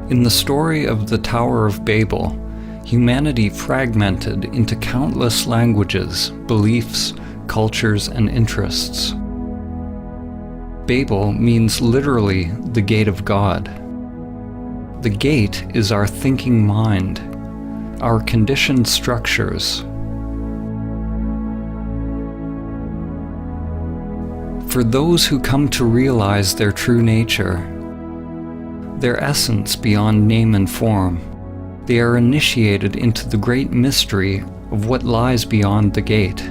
In the story of the Tower of Babel, humanity fragmented into countless languages, beliefs, cultures, and interests. Babel means literally the gate of God. The gate is our thinking mind, our conditioned structures. For those who come to realize their true nature, their essence beyond name and form, they are initiated into the great mystery of what lies beyond the gate.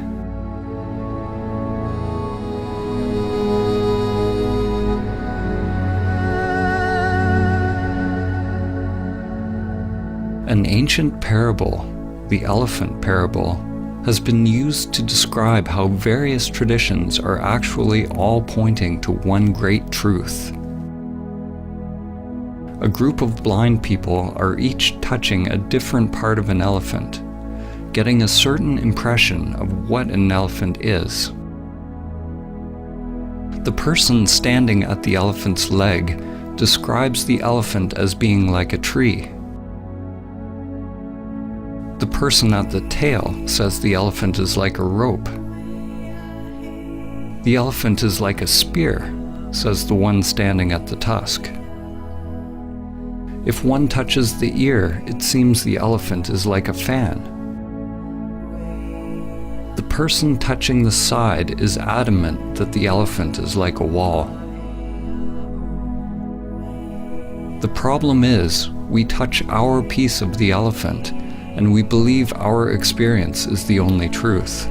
An ancient parable, the elephant parable, has been used to describe how various traditions are actually all pointing to one great truth. A group of blind people are each touching a different part of an elephant, getting a certain impression of what an elephant is. The person standing at the elephant's leg describes the elephant as being like a tree. The person at the tail says the elephant is like a rope. The elephant is like a spear, says the one standing at the tusk. If one touches the ear, it seems the elephant is like a fan. The person touching the side is adamant that the elephant is like a wall. The problem is, we touch our piece of the elephant, and we believe our experience is the only truth.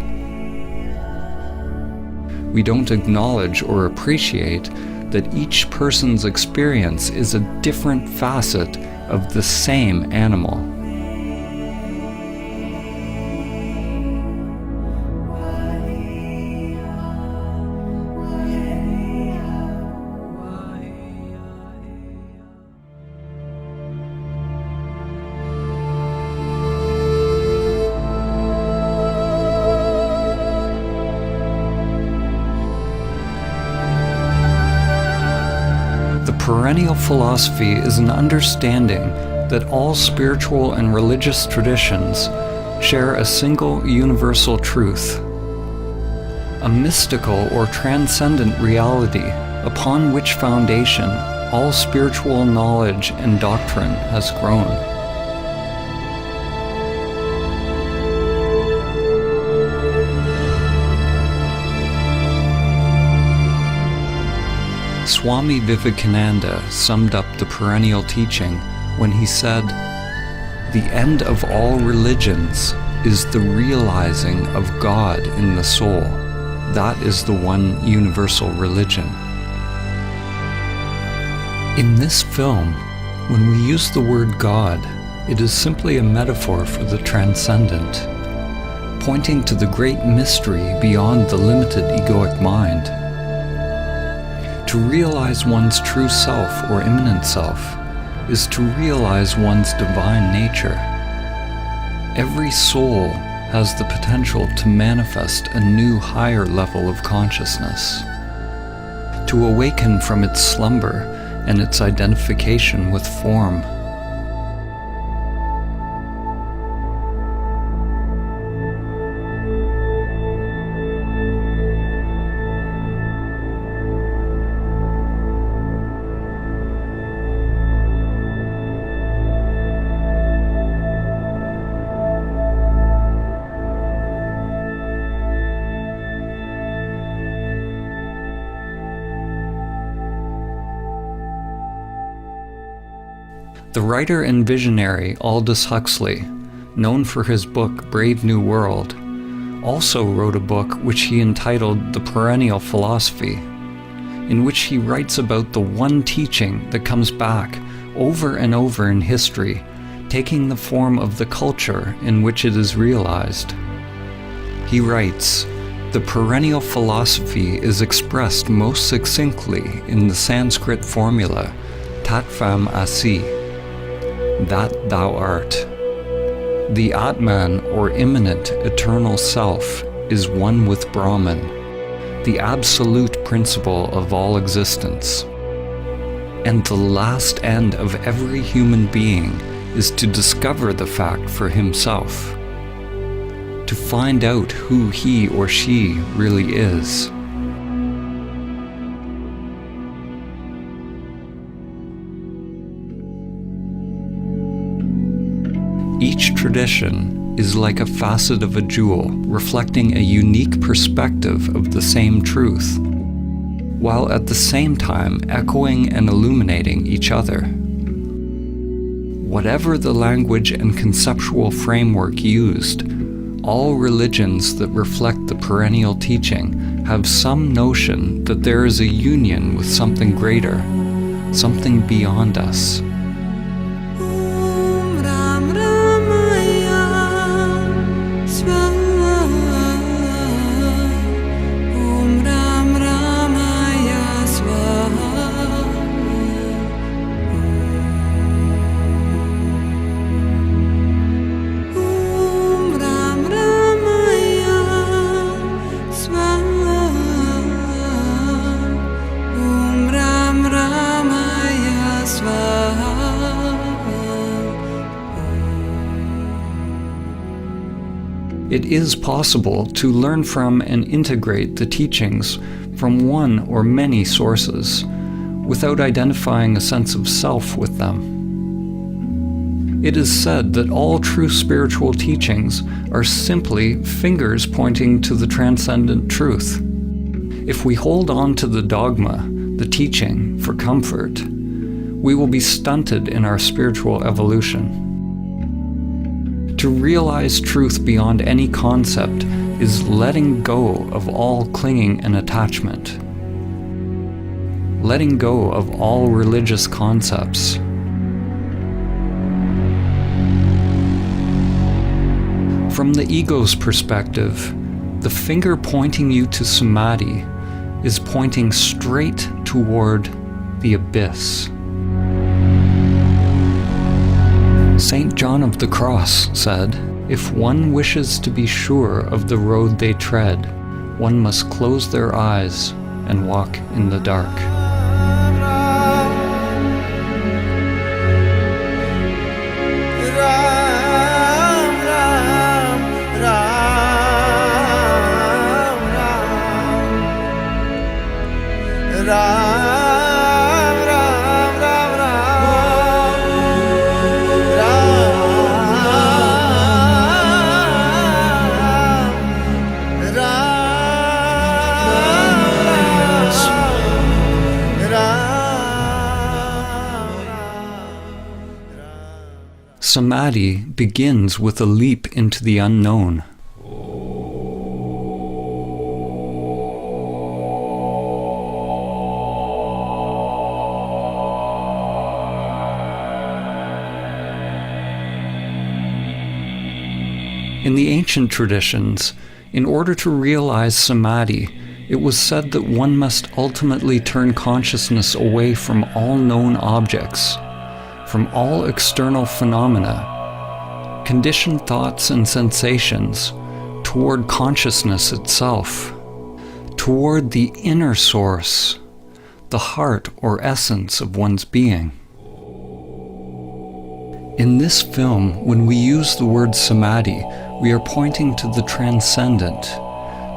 We don't acknowledge or appreciate that each person's experience is a different facet of the same animal. Perennial philosophy is an understanding that all spiritual and religious traditions share a single universal truth, a mystical or transcendent reality upon which foundation all spiritual knowledge and doctrine has grown. Swami Vivekananda summed up the perennial teaching when he said, "The end of all religions is the realizing of God in the soul. That is the one universal religion." In this film, when we use the word God, it is simply a metaphor for the transcendent, pointing to the great mystery beyond the limited egoic mind. To realize one's true self or immanent self is to realize one's divine nature. Every soul has the potential to manifest a new higher level of consciousness, to awaken from its slumber and its identification with form. The writer and visionary Aldous Huxley, known for his book Brave New World, also wrote a book which he entitled The Perennial Philosophy, in which he writes about the one teaching that comes back over and over in history, taking the form of the culture in which it is realized. He writes, "The perennial philosophy is expressed most succinctly in the Sanskrit formula, Tattvam Asi, that thou art. The Atman, or immanent eternal self, is one with Brahman, the absolute principle of all existence. And the last end of every human being is to discover the fact for himself, to find out who he or she really is. Each tradition is like a facet of a jewel, reflecting a unique perspective of the same truth, while at the same time echoing and illuminating each other. Whatever the language and conceptual framework used, all religions that reflect the perennial teaching have some notion that there is a union with something greater, something beyond us. It is possible to learn from and integrate the teachings from one or many sources without identifying a sense of self with them. It is said that all true spiritual teachings are simply fingers pointing to the transcendent truth. If we hold on to the dogma, the teaching, for comfort, we will be stunted in our spiritual evolution. To realize truth beyond any concept is letting go of all clinging and attachment. Letting go of all religious concepts. From the ego's perspective, the finger pointing you to Samadhi is pointing straight toward the abyss. St. John of the Cross said, "If one wishes to be sure of the road they tread, one must close their eyes and walk in the dark." Samadhi begins with a leap into the unknown. In the ancient traditions, in order to realize Samadhi, it was said that one must ultimately turn consciousness away from all known objects, from all external phenomena, conditioned thoughts and sensations, toward consciousness itself, toward the inner source, the heart or essence of one's being. In this film, when we use the word Samadhi, we are pointing to the transcendent,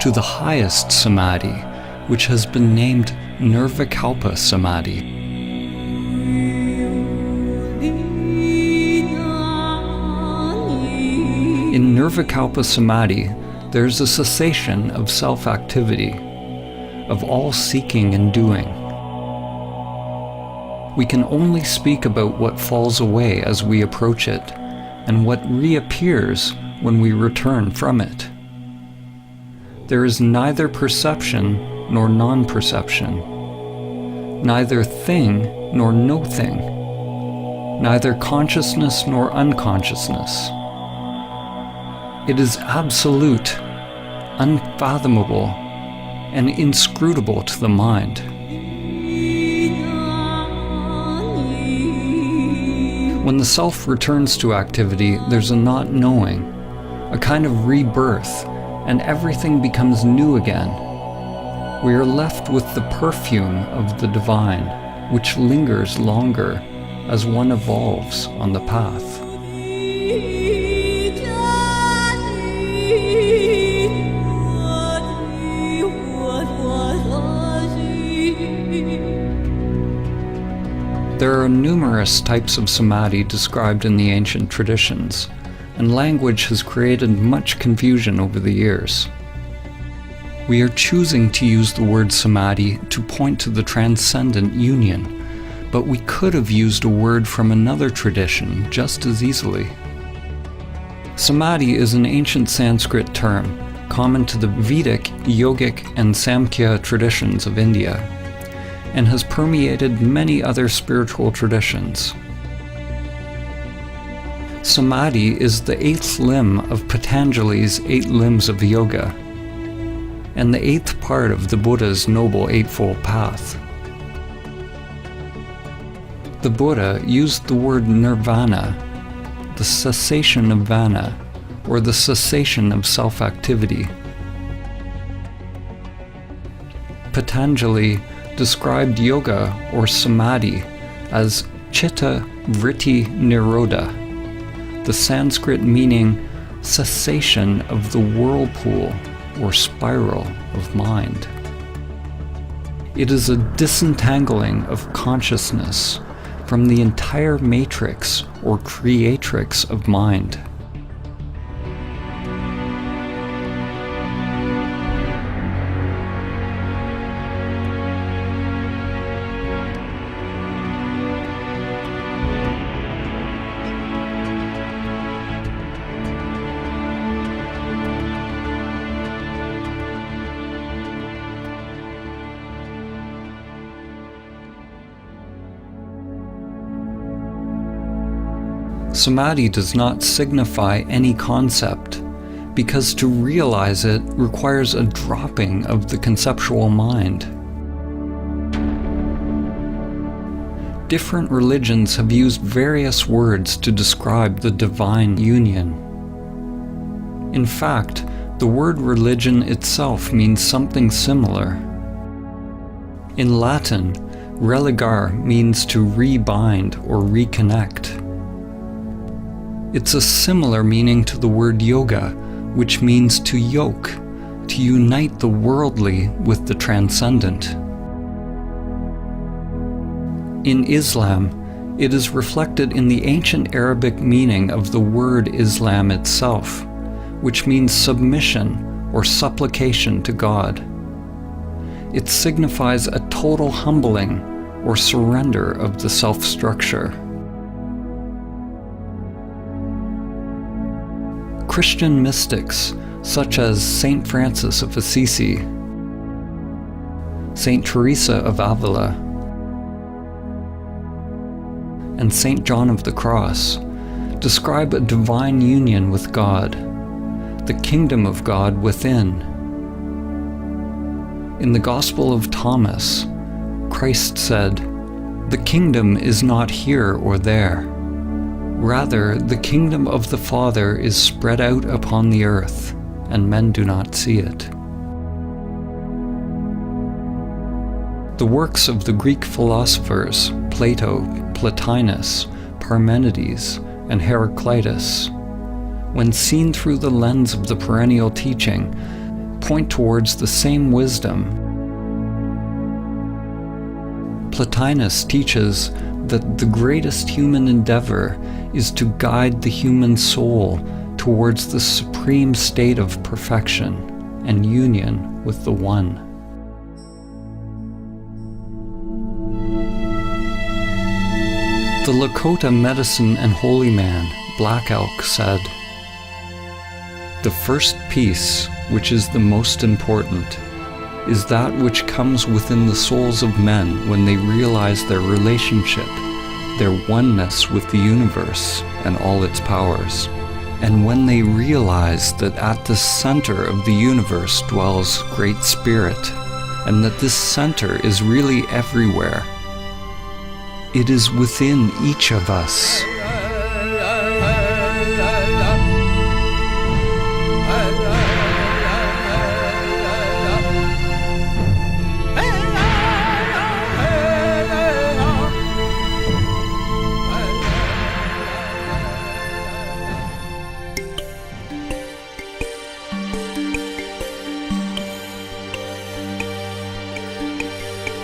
to the highest Samadhi, which has been named Nirvikalpa Samadhi. In Nirvikalpa Samadhi, there's a cessation of self-activity, of all seeking and doing. We can only speak about what falls away as we approach it, and what reappears when we return from it. There is neither perception nor non-perception, neither thing nor no thing, neither consciousness nor unconsciousness. It is absolute, unfathomable, and inscrutable to the mind. When the self returns to activity, there's a not knowing, a kind of rebirth, and everything becomes new again. We are left with the perfume of the divine, which lingers longer as one evolves on the path. There are numerous types of samadhi described in the ancient traditions, and language has created much confusion over the years. We are choosing to use the word samadhi to point to the transcendent union, but we could have used a word from another tradition just as easily. Samadhi is an ancient Sanskrit term, common to the Vedic, Yogic, and Samkhya traditions of India, and has permeated many other spiritual traditions. Samadhi is the 8th limb of Patanjali's 8 limbs of yoga, and the 8th part of the Buddha's Noble Eightfold Path. The Buddha used the word nirvana, the cessation of vana, or the cessation of self-activity. Patanjali described yoga or samadhi as chitta vritti nirodha, the Sanskrit meaning cessation of the whirlpool or spiral of mind. It is a disentangling of consciousness from the entire matrix or creatrix of mind. Samadhi does not signify any concept, because to realize it requires a dropping of the conceptual mind. Different religions have used various words to describe the divine union. In fact, the word religion itself means something similar. In Latin, religare means to rebind or reconnect. It's a similar meaning to the word yoga, which means to yoke, to unite the worldly with the transcendent. In Islam, it is reflected in the ancient Arabic meaning of the word Islam itself, which means submission or supplication to God. It signifies a total humbling or surrender of the self-structure. Christian mystics, such as Saint Francis of Assisi, Saint Teresa of Avila, and Saint John of the Cross, describe a divine union with God, the kingdom of God within. In the Gospel of Thomas, Christ said, "The kingdom is not here or there. Rather, the kingdom of the Father is spread out upon the earth, and men do not see it." The works of the Greek philosophers, Plato, Plotinus, Parmenides, and Heraclitus, when seen through the lens of the perennial teaching, point towards the same wisdom. Plotinus teaches that the greatest human endeavor is to guide the human soul towards the supreme state of perfection and union with the One. The Lakota medicine and holy man, Black Elk, said, "The first peace, which is the most important, is that which comes within the souls of men when they realize their relationship, their oneness with the universe and all its powers, and when they realize that at the center of the universe dwells Great Spirit, and that this center is really everywhere. It is within each of us."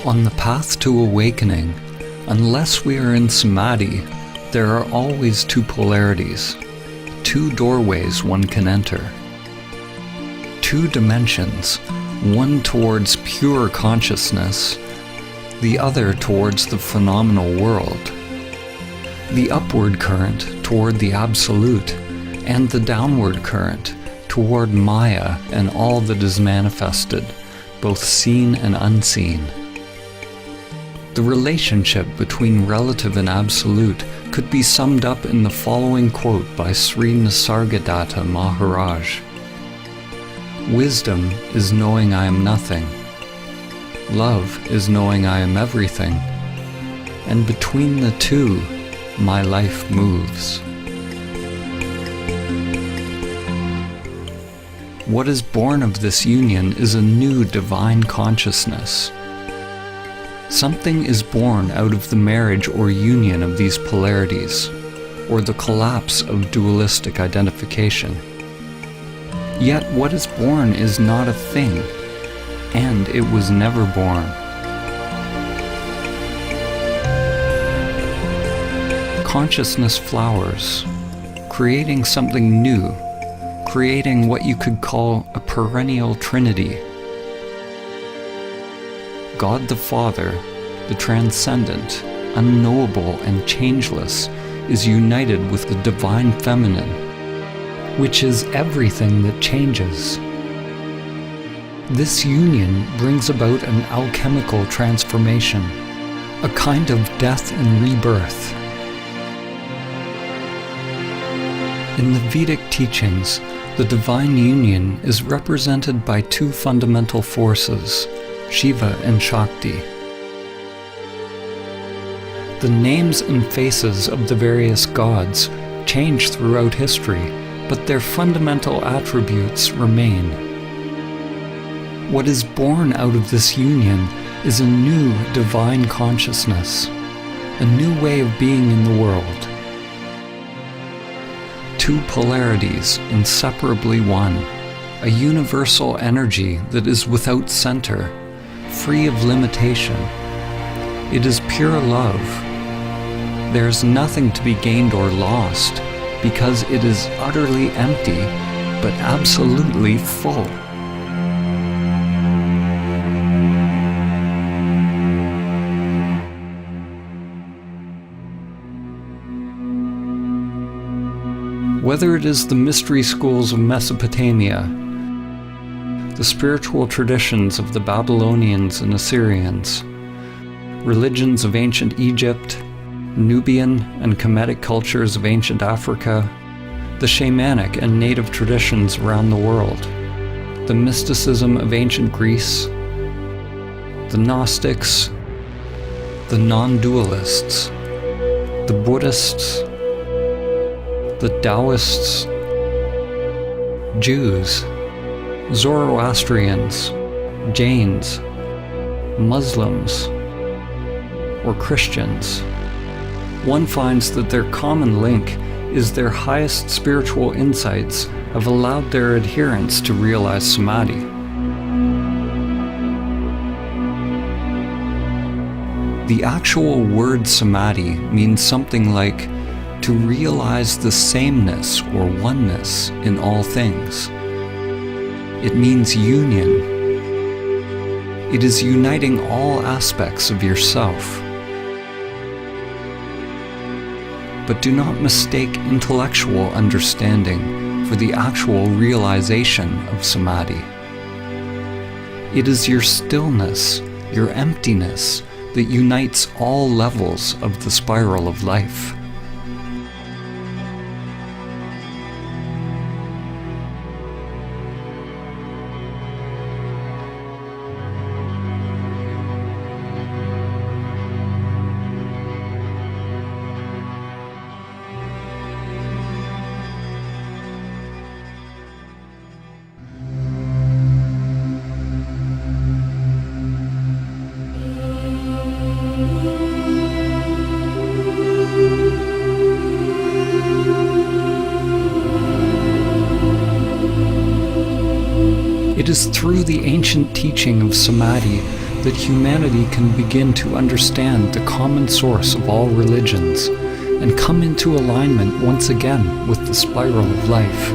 On the path to awakening, unless we are in Samadhi, there are always two polarities, two doorways one can enter. Two dimensions, one towards pure consciousness, the other towards the phenomenal world. The upward current toward the Absolute, and the downward current toward Maya and all that is manifested, both seen and unseen. The relationship between relative and absolute could be summed up in the following quote by Sri Nisargadatta Maharaj. Wisdom is knowing I am nothing. Love is knowing I am everything. And between the two, my life moves. What is born of this union is a new divine consciousness. Something is born out of the marriage or union of these polarities, or the collapse of dualistic identification. Yet what is born is not a thing, and it was never born. Consciousness flowers, creating something new, creating what you could call a perennial trinity. God the Father, the transcendent, unknowable and changeless, is united with the divine feminine, which is everything that changes. This union brings about an alchemical transformation, a kind of death and rebirth. In the Vedic teachings, the divine union is represented by two fundamental forces, Shiva and Shakti. The names and faces of the various gods change throughout history, but their fundamental attributes remain. What is born out of this union is a new divine consciousness, a new way of being in the world. Two polarities inseparably one, a universal energy that is without center, free of limitation. It is pure love. There is nothing to be gained or lost, because it is utterly empty, but absolutely full. Whether it is the mystery schools of Mesopotamia, the spiritual traditions of the Babylonians and Assyrians, religions of ancient Egypt, Nubian and Kemetic cultures of ancient Africa, the shamanic and native traditions around the world, the mysticism of ancient Greece, the Gnostics, the non-dualists, the Buddhists, the Taoists, Jews, Zoroastrians, Jains, Muslims, or Christians, one finds that their common link is their highest spiritual insights have allowed their adherents to realize Samadhi. The actual word Samadhi means something like to realize the sameness or oneness in all things. It means union. It is uniting all aspects of yourself. But do not mistake intellectual understanding for the actual realization of Samadhi. It is your stillness, your emptiness, that unites all levels of the spiral of life. It is through the ancient teaching of Samadhi that humanity can begin to understand the common source of all religions and come into alignment once again with the spiral of life,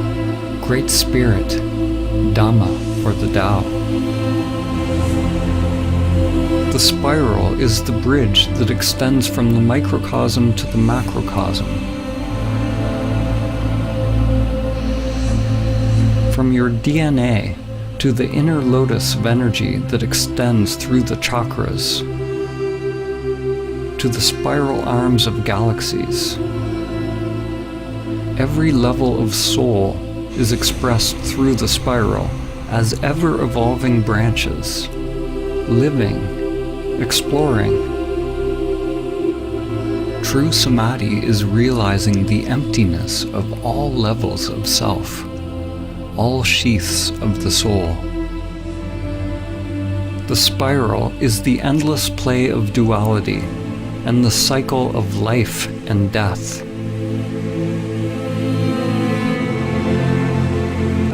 Great Spirit, Dhamma, or the Tao. The spiral is the bridge that extends from the microcosm to the macrocosm. From your DNA to the inner lotus of energy that extends through the chakras, to the spiral arms of galaxies. Every level of soul is expressed through the spiral as ever-evolving branches, living, exploring. True Samadhi is realizing the emptiness of all levels of self, all sheaths of the soul. The spiral is the endless play of duality and the cycle of life and death.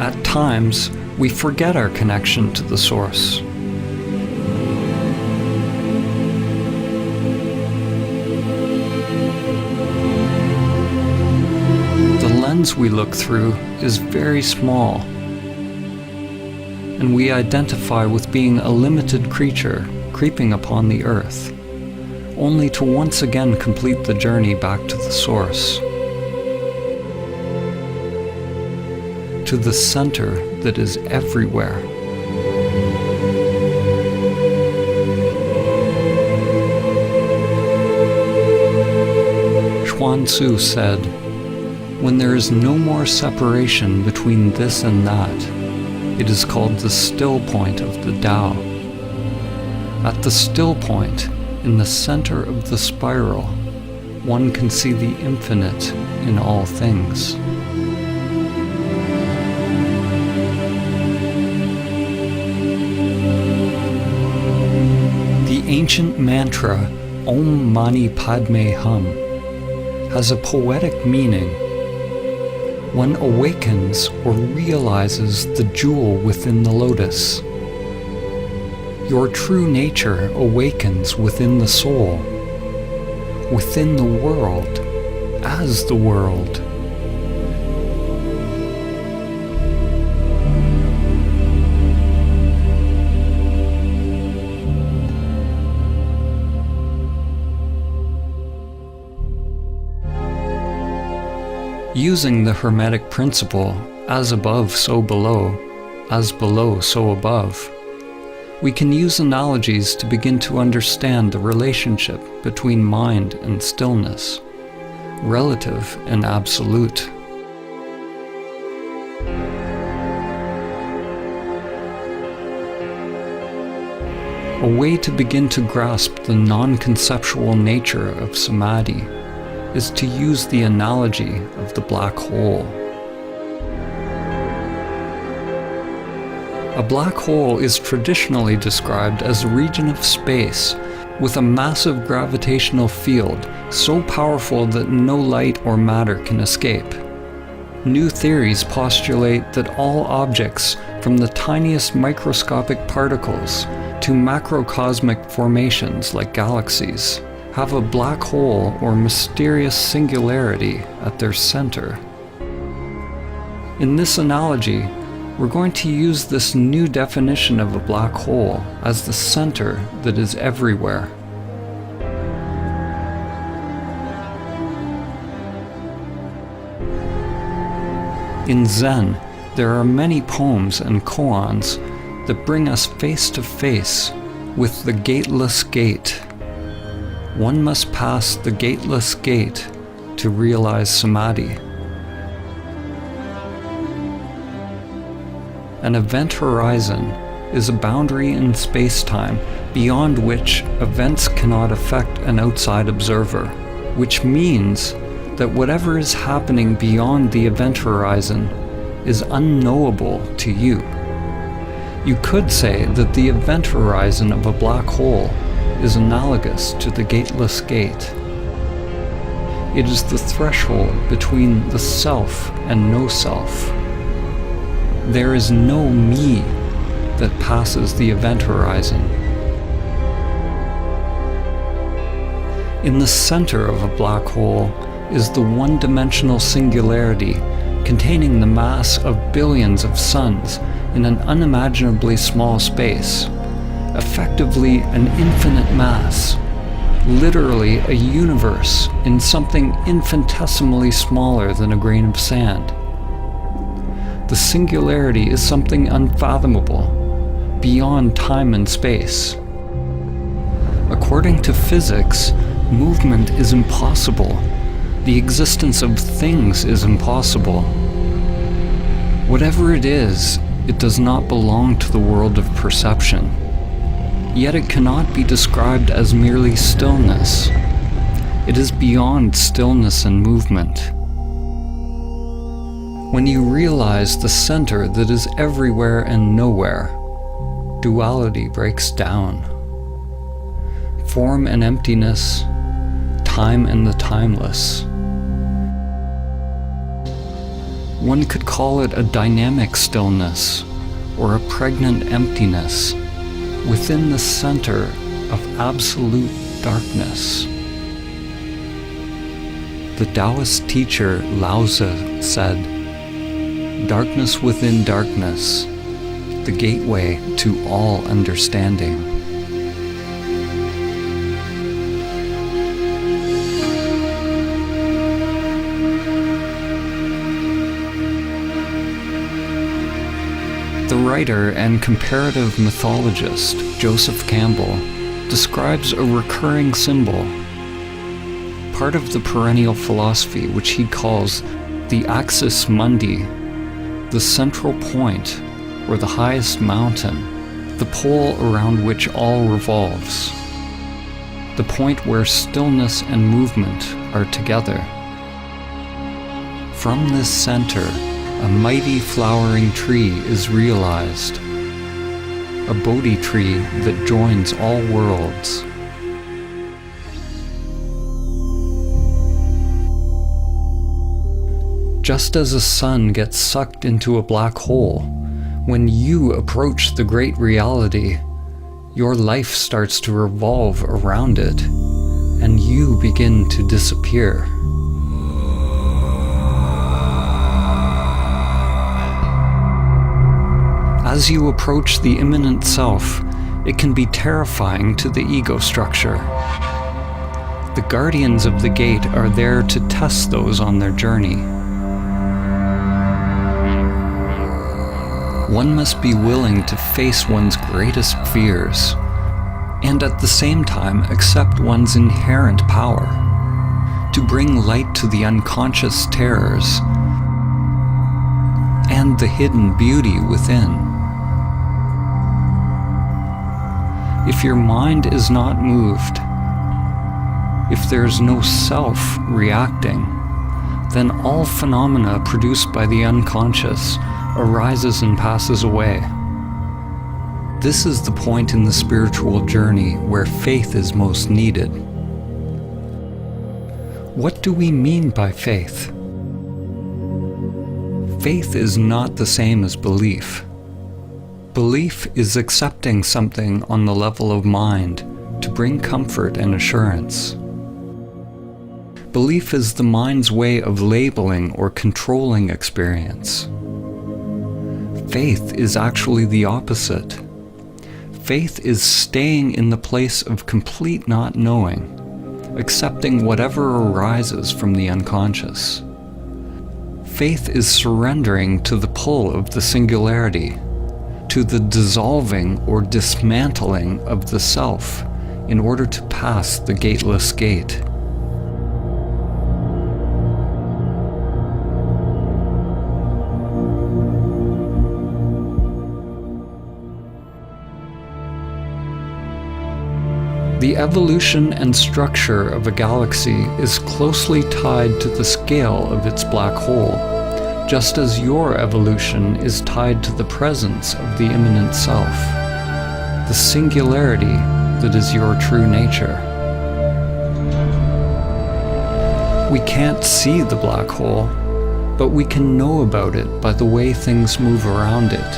At times, we forget our connection to the source. The lens we look through is very small, and we identify with being a limited creature creeping upon the earth, only to once again complete the journey back to the source, to the center that is everywhere. Chuan Tzu said, "When there is no more separation between this and that, it is called the still point of the Tao." At the still point, in the center of the spiral, one can see the infinite in all things. The ancient mantra Om Mani Padme Hum has a poetic meaning. One awakens or realizes the jewel within the lotus. Your true nature awakens within the soul, within the world, as the world. Using the Hermetic principle, as above, so below, as below, so above, we can use analogies to begin to understand the relationship between mind and stillness, relative and absolute. A way to begin to grasp the non-conceptual nature of Samadhi is to use the analogy of the black hole. A black hole is traditionally described as a region of space with a massive gravitational field so powerful that no light or matter can escape. New theories postulate that all objects, from the tiniest microscopic particles to macrocosmic formations like galaxies, have a black hole or mysterious singularity at their center. In this analogy, we're going to use this new definition of a black hole as the center that is everywhere. In Zen, there are many poems and koans that bring us face to face with the gateless gate. One must pass the gateless gate to realize Samadhi. An event horizon is a boundary in space-time beyond which events cannot affect an outside observer, which means that whatever is happening beyond the event horizon is unknowable to you. You could say that the event horizon of a black hole is analogous to the gateless gate. It is the threshold between the self and no self. There is no me that passes the event horizon. In the center of a black hole is the one-dimensional singularity containing the mass of billions of suns in an unimaginably small space, effectively an infinite mass, literally a universe in something infinitesimally smaller than a grain of sand. The singularity is something unfathomable, beyond time and space. According to physics, movement is impossible. The existence of things is impossible. Whatever it is, it does not belong to the world of perception. Yet it cannot be described as merely stillness. It is beyond stillness and movement. When you realize the center that is everywhere and nowhere, duality breaks down. Form and emptiness, time and the timeless. One could call it a dynamic stillness, or a pregnant emptiness, within the center of absolute darkness. The Taoist teacher Lao Tzu said, "Darkness within darkness, the gateway to all understanding." The writer and comparative mythologist Joseph Campbell describes a recurring symbol, part of the perennial philosophy which he calls the axis mundi, the central point, or the highest mountain, the pole around which all revolves, the point where stillness and movement are together. From this center, a mighty flowering tree is realized, a Bodhi tree that joins all worlds. Just as a sun gets sucked into a black hole, when you approach the great reality, your life starts to revolve around it, and you begin to disappear. As you approach the immanent self, it can be terrifying to the ego structure. The guardians of the gate are there to test those on their journey. One must be willing to face one's greatest fears, and at the same time accept one's inherent power, to bring light to the unconscious terrors and the hidden beauty within. If your mind is not moved, if there is no self reacting, then all phenomena produced by the unconscious arises and passes away. This is the point in the spiritual journey where faith is most needed. What do we mean by faith? Faith is not the same as belief. Belief is accepting something on the level of mind to bring comfort and assurance. Belief is the mind's way of labeling or controlling experience. Faith is actually the opposite. Faith is staying in the place of complete not knowing, accepting whatever arises from the unconscious. Faith is surrendering to the pull of the singularity, to the dissolving or dismantling of the self in order to pass the gateless gate. The evolution and structure of a galaxy is closely tied to the scale of its black hole, just as your evolution is tied to the presence of the immanent self, the singularity that is your true nature. We can't see the black hole, but we can know about it by the way things move around it.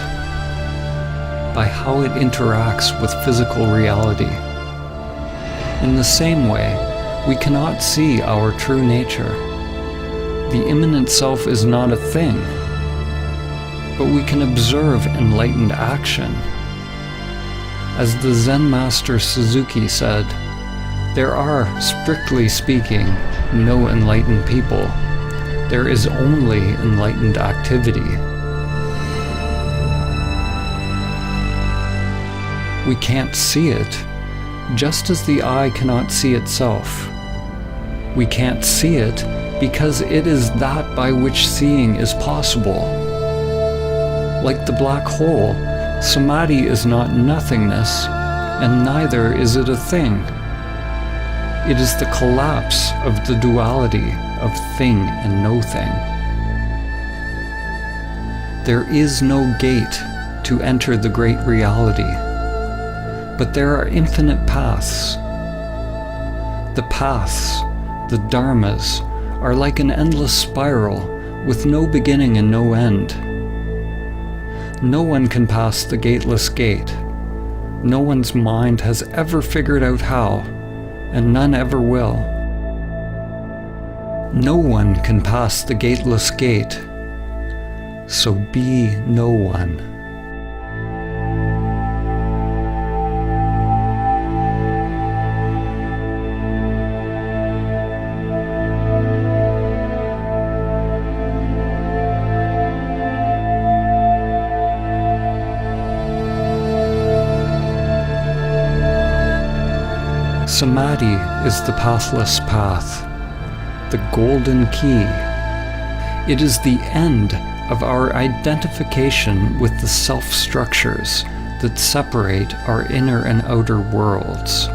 by how it interacts with physical reality. In the same way, we cannot see our true nature. The immanent self is not a thing, but we can observe enlightened action. As the Zen master Suzuki said, there are, strictly speaking, no enlightened people. There is only enlightened activity. We can't see it, just as the eye cannot see itself. We can't see it because it is that by which seeing is possible. Like the black hole, Samadhi is not nothingness, and neither is it a thing. It is the collapse of the duality of thing and no thing. There is no gate to enter the great reality, but there are infinite paths. The paths, the dharmas, are like an endless spiral with no beginning and no end. No one can pass the gateless gate. No one's mind has ever figured out how, and none ever will. No one can pass the gateless gate, so be no one. Samadhi is the pathless path, the golden key. It is the end of our identification with the self-structures that separate our inner and outer worlds.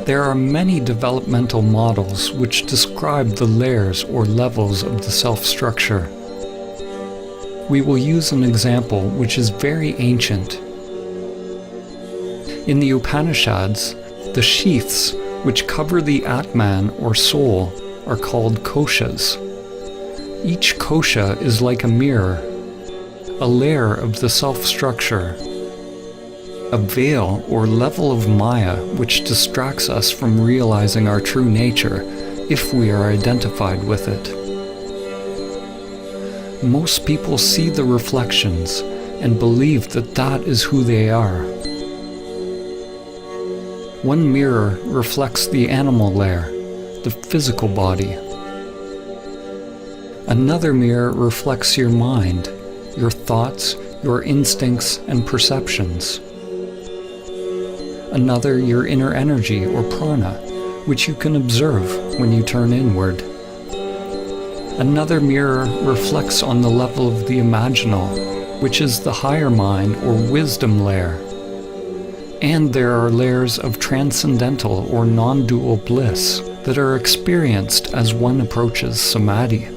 There are many developmental models which describe the layers or levels of the self-structure. We will use an example which is very ancient. In the Upanishads, the sheaths which cover the Atman or soul are called koshas. Each kosha is like a mirror, a layer of the self-structure, a veil or level of Maya which distracts us from realizing our true nature if we are identified with it. Most people see the reflections and believe that that is who they are. One mirror reflects the animal layer, the physical body. Another mirror reflects your mind, your thoughts, your instincts and perceptions. Another your inner energy or prana, which you can observe when you turn inward. Another mirror reflects on the level of the imaginal, which is the higher mind or wisdom layer. And there are layers of transcendental or non-dual bliss that are experienced as one approaches Samadhi.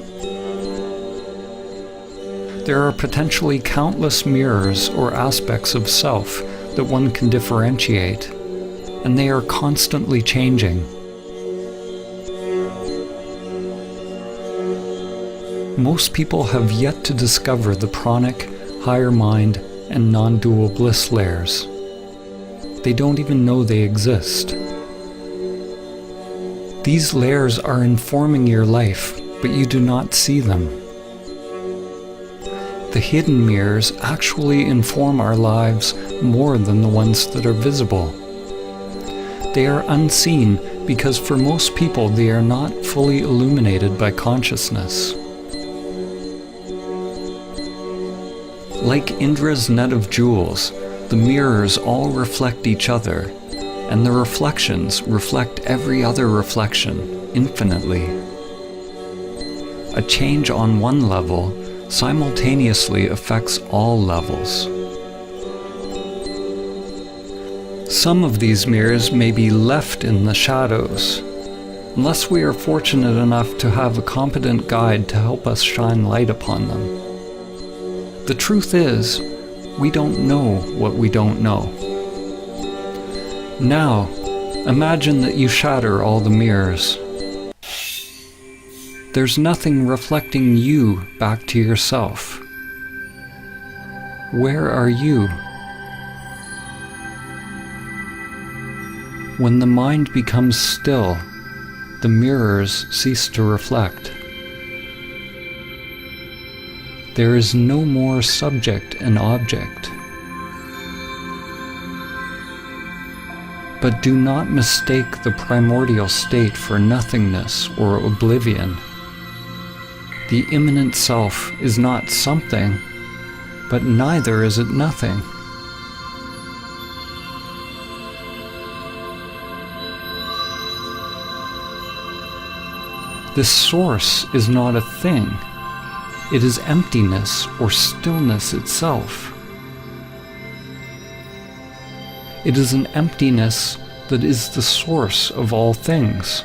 There are potentially countless mirrors or aspects of self that one can differentiate, and they are constantly changing. Most people have yet to discover the pranic, higher mind, and non-dual bliss layers. They don't even know they exist. These layers are informing your life, but you do not see them. The hidden mirrors actually inform our lives more than the ones that are visible. They are unseen because for most people they are not fully illuminated by consciousness. Like Indra's net of jewels, the mirrors all reflect each other, and the reflections reflect every other reflection infinitely. A change on one level simultaneously affects all levels. Some of these mirrors may be left in the shadows, unless we are fortunate enough to have a competent guide to help us shine light upon them. The truth is, We don't know what we don't know. Now, imagine that you shatter all the mirrors. There's nothing reflecting you back to yourself. Where are you? When the mind becomes still, the mirrors cease to reflect. There is no more subject and object. But do not mistake the primordial state for nothingness or oblivion. The immanent self is not something, but neither is it nothing. This source is not a thing. It is emptiness or stillness itself. It is an emptiness that is the source of all things.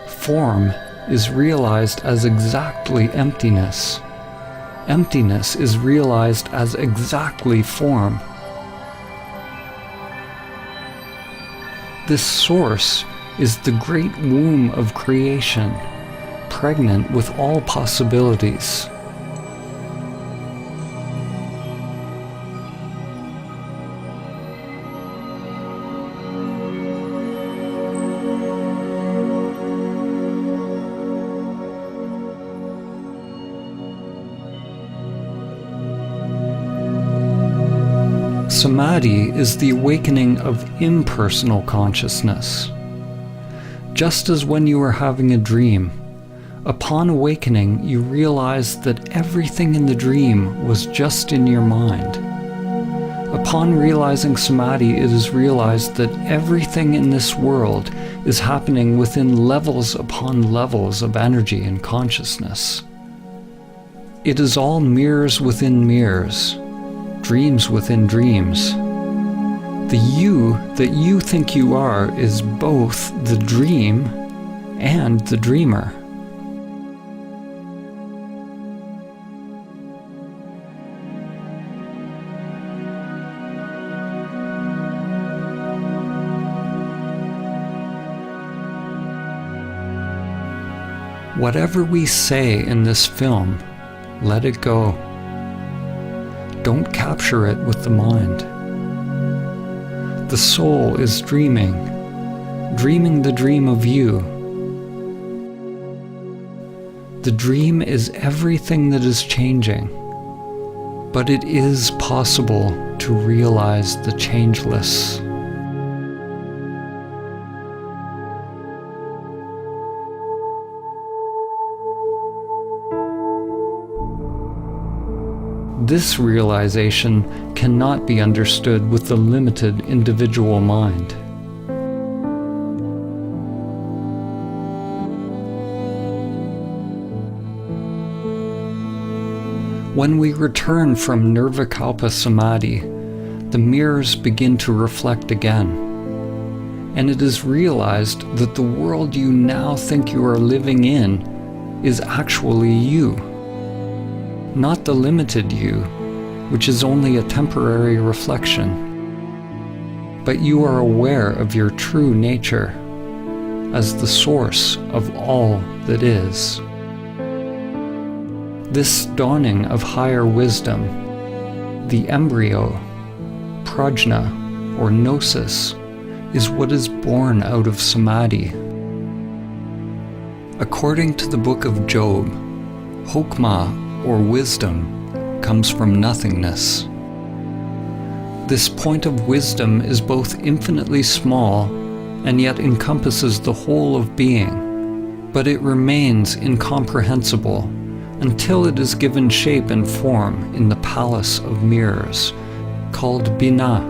Form is realized as exactly emptiness. Emptiness is realized as exactly form. This source is the great womb of creation, pregnant with all possibilities. Samadhi is the awakening of impersonal consciousness. Just as when you are having a dream, upon awakening you realize that everything in the dream was just in your mind. Upon realizing Samadhi, it is realized that everything in this world is happening within levels upon levels of energy and consciousness. It is all mirrors within mirrors, dreams within dreams. The you that you think you are is both the dream and the dreamer. Whatever we say in this film, let it go. Don't capture it with the mind. The soul is dreaming the dream of you. The dream is everything that is changing, but it is possible to realize the changeless. This realization cannot be understood with the limited individual mind. When we return from Nirvikalpa Samadhi, the mirrors begin to reflect again, and it is realized that the world you now think you are living in is actually you. Not the limited you, which is only a temporary reflection, but you are aware of your true nature as the source of all that is. This dawning of higher wisdom, the embryo, prajna, or gnosis, is what is born out of Samadhi. According to the book of Job, Hokmah, or wisdom, comes from nothingness. This point of wisdom is both infinitely small and yet encompasses the whole of being, but it remains incomprehensible until it is given shape and form in the palace of mirrors, called Bina,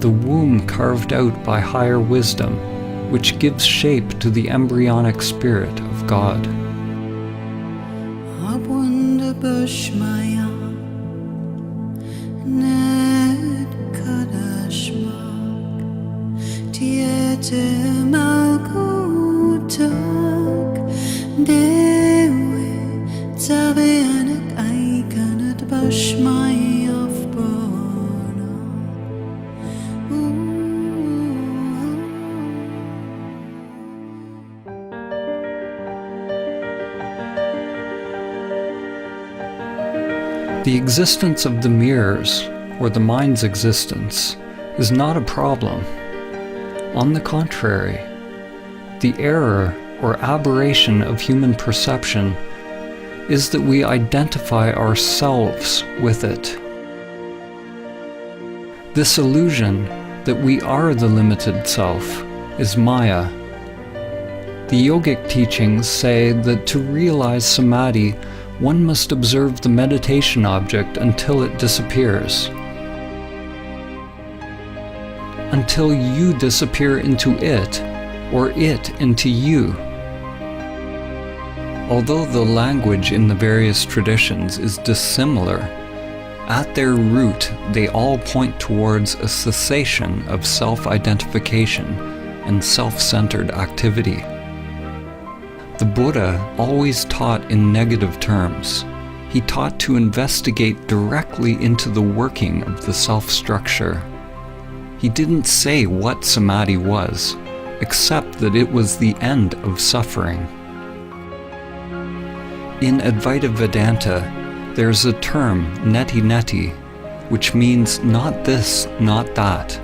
the womb carved out by higher wisdom, which gives shape to the embryonic spirit of God. Bushmaya Ned Kadashmak Tiete Malkutak Dewe Tabeanak Aikanat Bushmaya of Bro The existence of the mirrors, or the mind's existence, is not a problem. On the contrary, the error or aberration of human perception is that we identify ourselves with it. This illusion that we are the limited self is Maya. The yogic teachings say that to realize Samadhi, one must observe the meditation object until it disappears. Until you disappear into it, or it into you. Although the language in the various traditions is dissimilar, at their root they all point towards a cessation of self-identification and self-centered activity. The Buddha always taught in negative terms. He taught to investigate directly into the working of the self-structure. He didn't say what Samadhi was, except that it was the end of suffering. In Advaita Vedanta, there's a term, neti neti, which means not this, not that.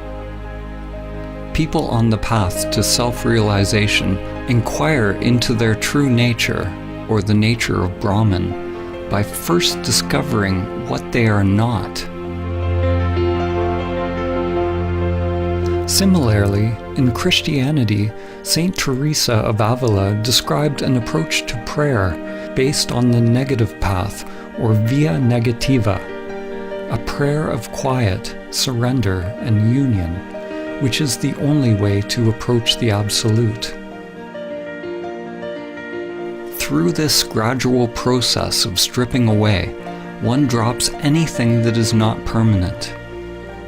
People on the path to self-realization inquire into their true nature, or the nature of Brahman, by first discovering what they are not. Similarly, in Christianity, Saint Teresa of Avila described an approach to prayer based on the negative path, or via negativa, a prayer of quiet, surrender, and union, which is the only way to approach the Absolute. Through this gradual process of stripping away, one drops anything that is not permanent,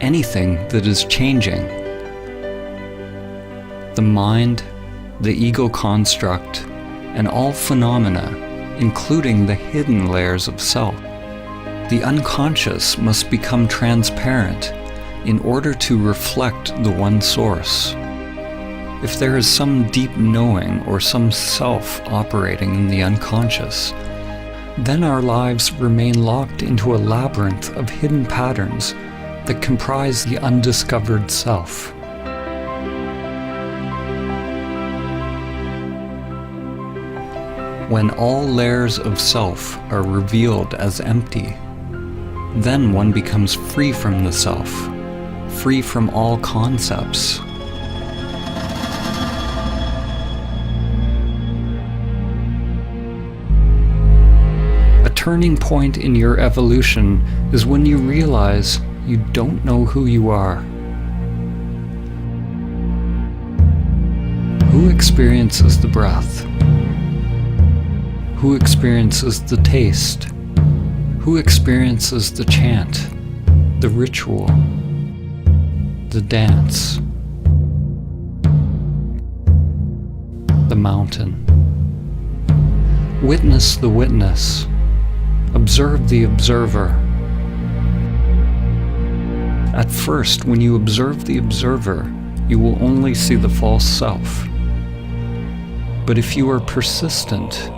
anything that is changing. The mind, the ego construct, and all phenomena, including the hidden layers of self. The unconscious must become transparent in order to reflect the one source. If there is some deep knowing or some self operating in the unconscious, then our lives remain locked into a labyrinth of hidden patterns that comprise the undiscovered self. When all layers of self are revealed as empty, then one becomes free from the self, free from all concepts. A turning point in your evolution is when you realize you don't know who you are. Who experiences the breath? Who experiences the taste? Who experiences the chant, the ritual, the dance, the mountain? Witness the witness. Observe the observer. At first, when you observe the observer, you will only see the false self. But if you are persistent,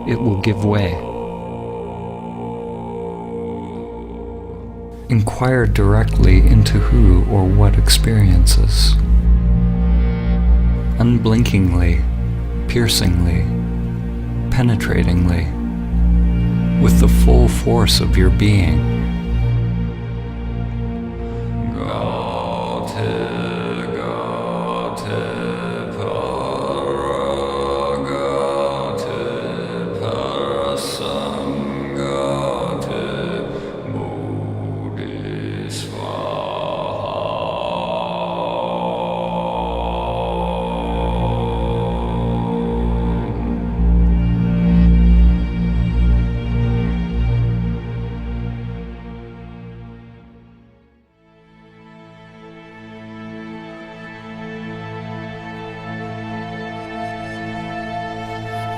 it will give way. Inquire directly into who or what experiences. Unblinkingly, piercingly, penetratingly, with the full force of your being.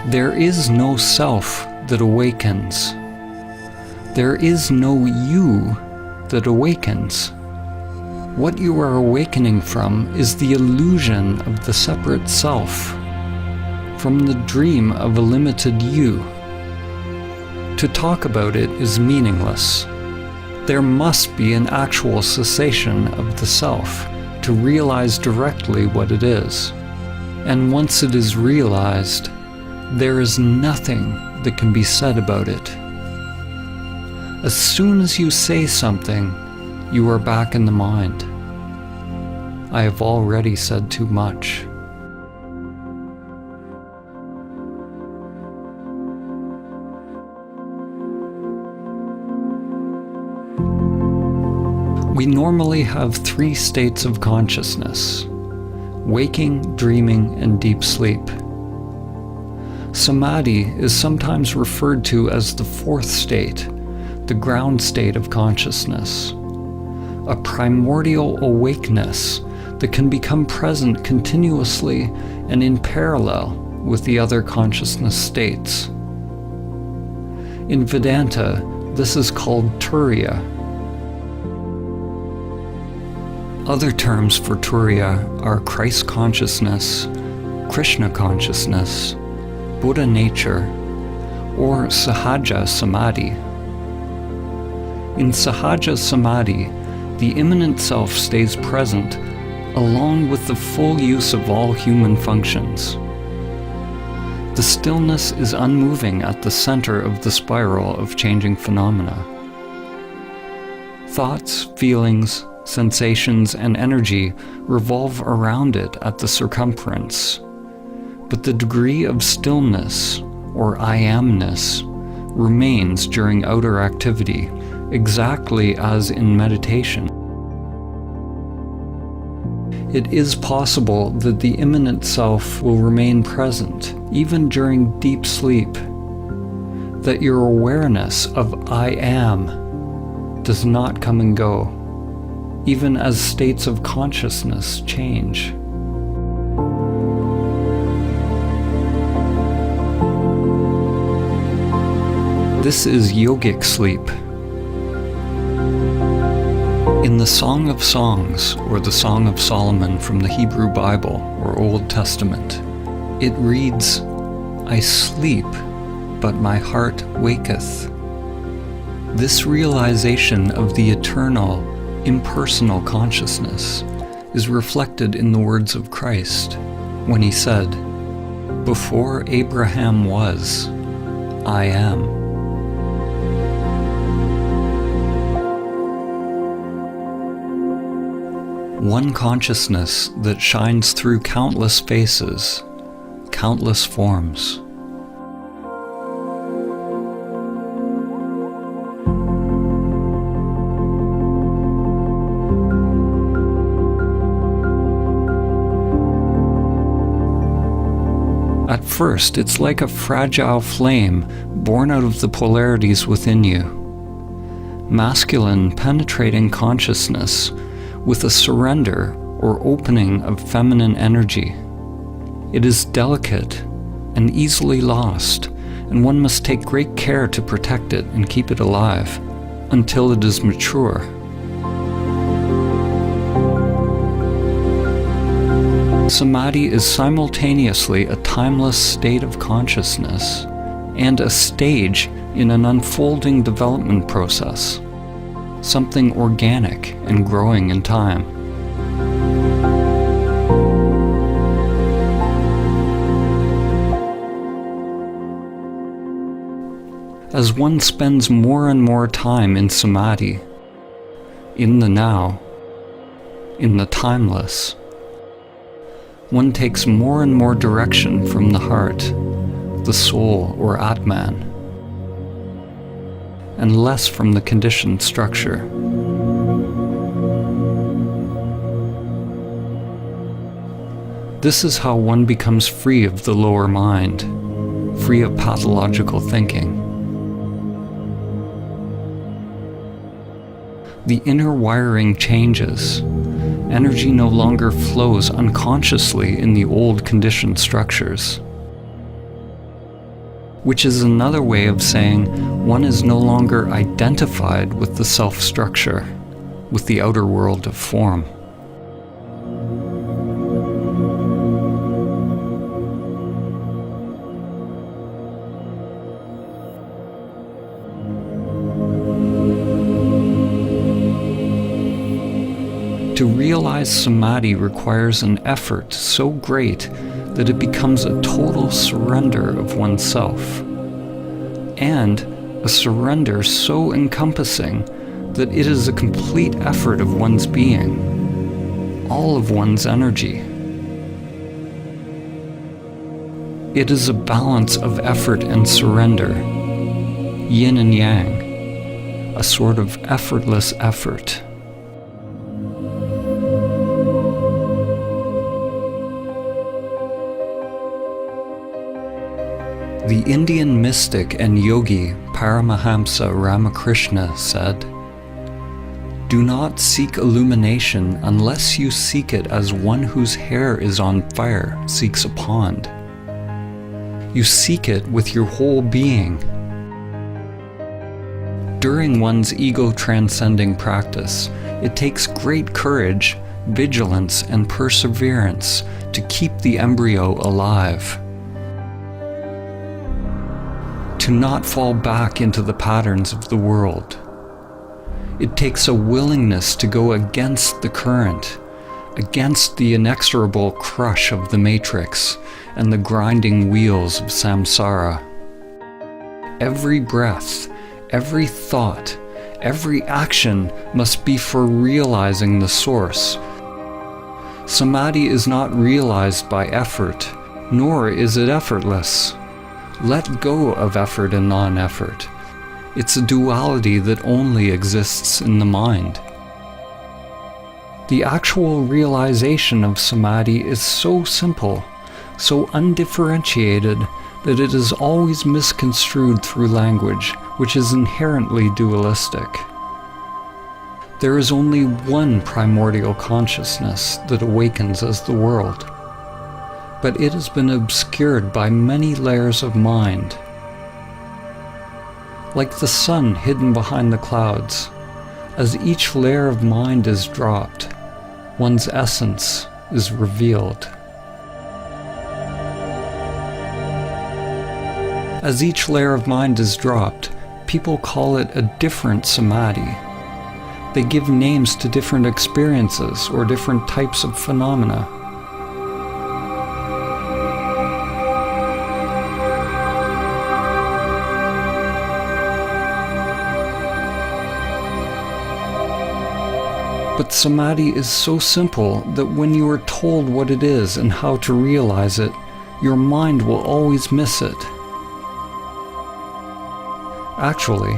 There is no self that awakens. There is no you that awakens. What you are awakening from is the illusion of the separate self, from the dream of a limited you. To talk about it is meaningless. There must be an actual cessation of the self to realize directly what it is. And once it is realized, there is nothing that can be said about it. As soon as you say something, you are back in the mind. I have already said too much. We normally have 3 states of consciousness: waking, dreaming, and deep sleep. Samadhi is sometimes referred to as the 4th state, the ground state of consciousness, a primordial awakeness that can become present continuously and in parallel with the other consciousness states. In Vedanta, this is called Turiya. Other terms for Turiya are Christ consciousness, Krishna consciousness, Buddha nature, or Sahaja Samadhi. In Sahaja Samadhi, the immanent self stays present along with the full use of all human functions. The stillness is unmoving at the center of the spiral of changing phenomena. Thoughts, feelings, sensations, and energy revolve around it at the circumference, but the degree of stillness, or I amness, remains during outer activity, exactly as in meditation. It is possible that the immanent self will remain present, even during deep sleep, that your awareness of I am does not come and go, even as states of consciousness change. This is yogic sleep. In the Song of Songs, or the Song of Solomon from the Hebrew Bible or Old Testament, it reads, "I sleep, but my heart waketh." This realization of the eternal, impersonal consciousness is reflected in the words of Christ when he said, "Before Abraham was, I am." One consciousness that shines through countless faces, countless forms. At first, it's like a fragile flame born out of the polarities within you. Masculine, penetrating consciousness with a surrender or opening of feminine energy. It is delicate and easily lost, and one must take great care to protect it and keep it alive until it is mature. Samadhi is simultaneously a timeless state of consciousness and a stage in an unfolding development process, something organic and growing in time. As one spends more and more time in Samadhi, in the now, in the timeless, one takes more and more direction from the heart, the soul or Atman, and less from the conditioned structure. This is how one becomes free of the lower mind, free of pathological thinking. The inner wiring changes. Energy no longer flows unconsciously in the old conditioned structures, which is another way of saying one is no longer identified with the self-structure, with the outer world of form. To realize Samadhi requires an effort so great that it becomes a total surrender of oneself, and a surrender so encompassing that it is a complete effort of one's being, all of one's energy. It is a balance of effort and surrender, yin and yang, a sort of effortless effort. The Indian mystic and yogi Paramahamsa Ramakrishna said, "Do not seek illumination unless you seek it as one whose hair is on fire seeks a pond. You seek it with your whole being." During one's ego-transcending practice, it takes great courage, vigilance, and perseverance to keep the embryo alive. To not fall back into the patterns of the world. It takes a willingness to go against the current, against the inexorable crush of the matrix and the grinding wheels of samsara. Every breath, every thought, every action must be for realizing the source. Samadhi is not realized by effort, nor is it effortless. Let go of effort and non-effort. It's a duality that only exists in the mind. The actual realization of Samadhi is so simple, so undifferentiated, that it is always misconstrued through language, which is inherently dualistic. There is only one primordial consciousness that awakens as the world, but it has been obscured by many layers of mind. Like the sun hidden behind the clouds, as each layer of mind is dropped, one's essence is revealed. As each layer of mind is dropped, people call it a different samadhi. They give names to different experiences or different types of phenomena. But Samadhi is so simple that when you are told what it is and how to realize it, your mind will always miss it. Actually,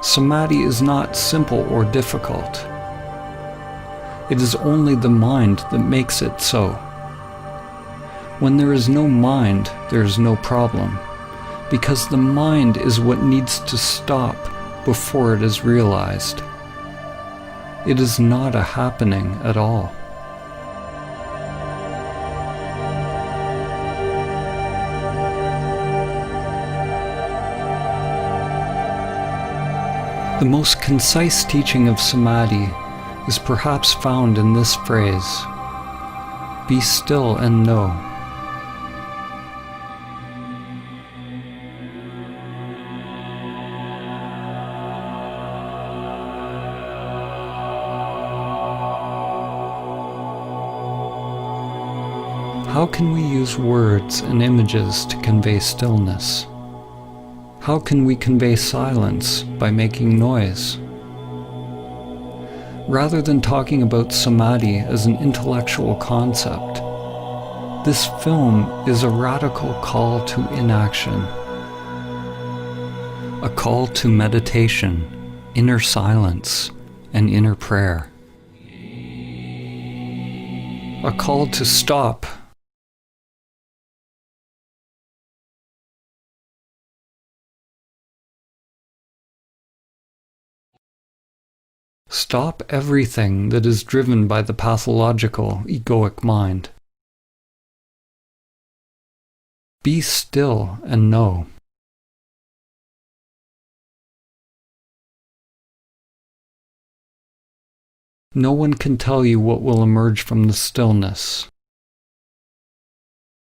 Samadhi is not simple or difficult. It is only the mind that makes it so. When there is no mind, there is no problem, because the mind is what needs to stop before it is realized. It is not a happening at all. The most concise teaching of Samadhi is perhaps found in this phrase, "Be still and know." How can we use words and images to convey stillness? How can we convey silence by making noise? Rather than talking about Samadhi as an intellectual concept, this film is a radical call to inaction, a call to meditation, inner silence, and inner prayer, a call to stop. Stop everything that is driven by the pathological, egoic mind. Be still and know. No one can tell you what will emerge from the stillness.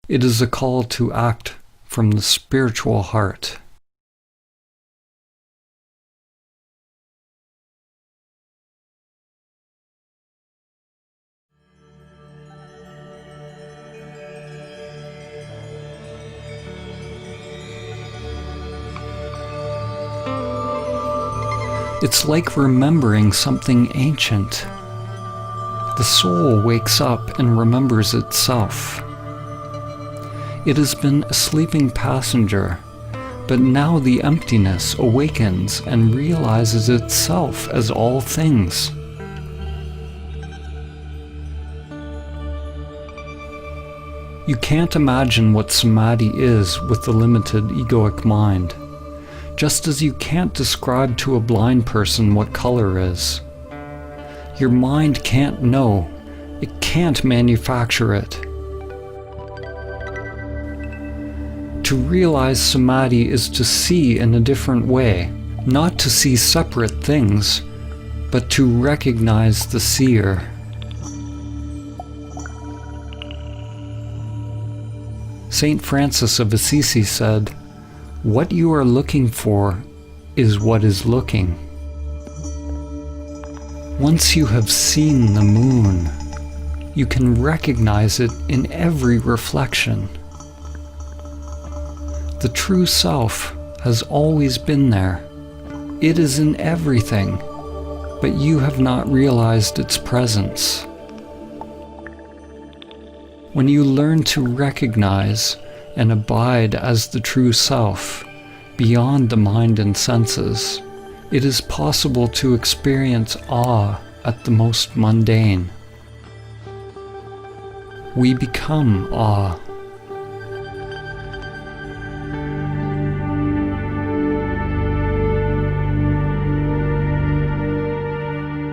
It is a call to act from the spiritual heart. It's like remembering something ancient. The soul wakes up and remembers itself. It has been a sleeping passenger, but now the emptiness awakens and realizes itself as all things. You can't imagine what Samadhi is with the limited egoic mind, just as you can't describe to a blind person what color is. Your mind can't know. It can't manufacture it. To realize Samadhi is to see in a different way, not to see separate things, but to recognize the seer. Saint Francis of Assisi said, "What you are looking for is what is looking." Once you have seen the moon, you can recognize it in every reflection. The true self has always been there. It is in everything, but you have not realized its presence. When you learn to recognize and abide as the true self, beyond the mind and senses, it is possible to experience awe at the most mundane. We become awe.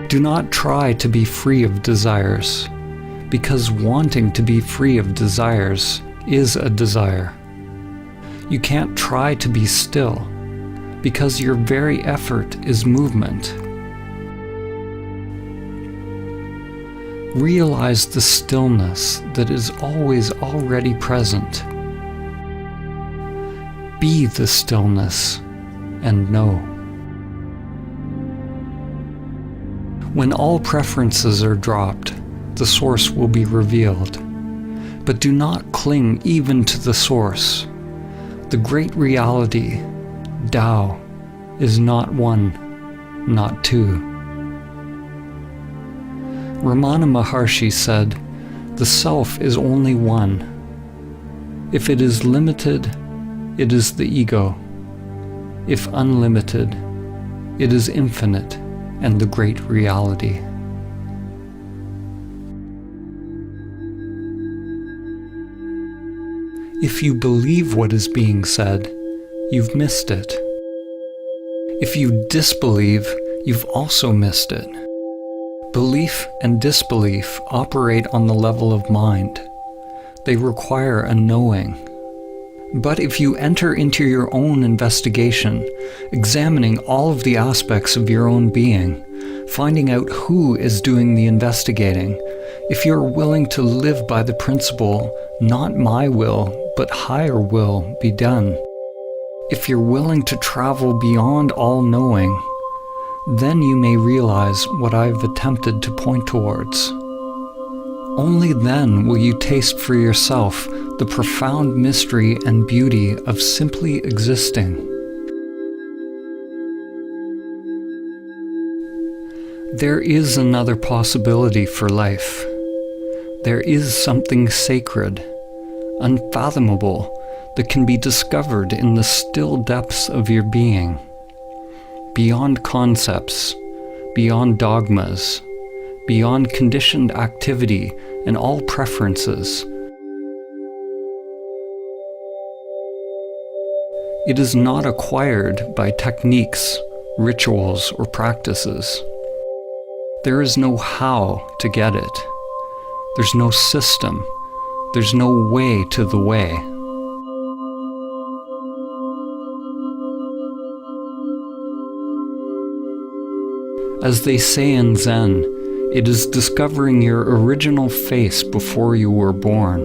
Do not try to be free of desires, because wanting to be free of desires is a desire. You can't try to be still, because your very effort is movement. Realize the stillness that is always already present. Be the stillness and know. When all preferences are dropped, the source will be revealed. But do not cling even to the source. The great reality, Tao, is not one, not two. Ramana Maharshi said, "The self is only one. If it is limited, it is the ego. If unlimited, it is infinite and the great reality." If you believe what is being said, you've missed it. If you disbelieve, you've also missed it. Belief and disbelief operate on the level of mind. They require a knowing. But if you enter into your own investigation, examining all of the aspects of your own being, finding out who is doing the investigating, if you're willing to live by the principle, not my will, but higher will be done, if you're willing to travel beyond all knowing, then you may realize what I've attempted to point towards. Only then will you taste for yourself the profound mystery and beauty of simply existing. There is another possibility for life. There is something sacred, unfathomable, that can be discovered in the still depths of your being, beyond concepts, beyond dogmas, beyond conditioned activity and all preferences. It is not acquired by techniques, rituals, or practices. There is no how to get it. There's no system. There's no way to the way. As they say in Zen, it is discovering your original face before you were born.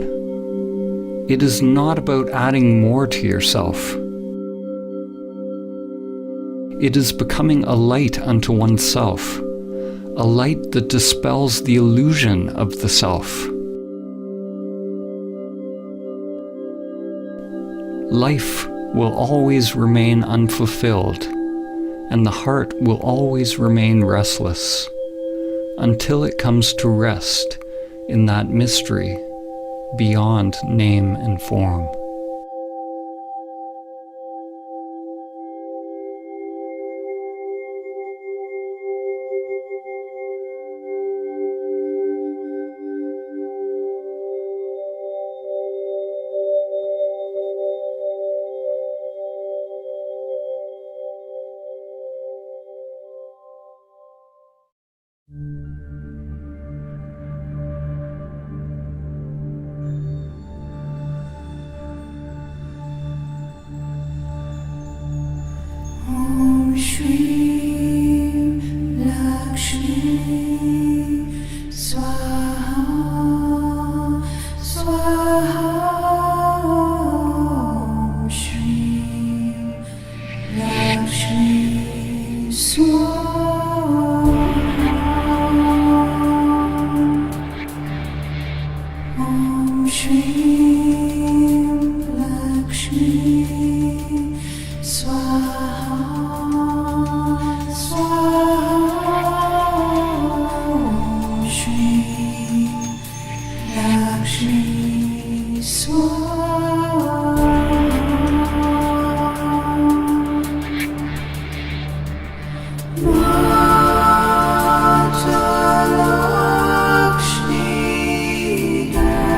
It is not about adding more to yourself. It is becoming a light unto oneself, a light that dispels the illusion of the self. Life will always remain unfulfilled, and the heart will always remain restless until it comes to rest in that mystery beyond name and form. Om Shri Lakshmi Swaha Swaha. Om Shri Lakshmi Swaha. Om Shri Lakshmi Swaha Swaha. Om Shri Lakshmi Swaha. Mata Lakshmi Lakshmi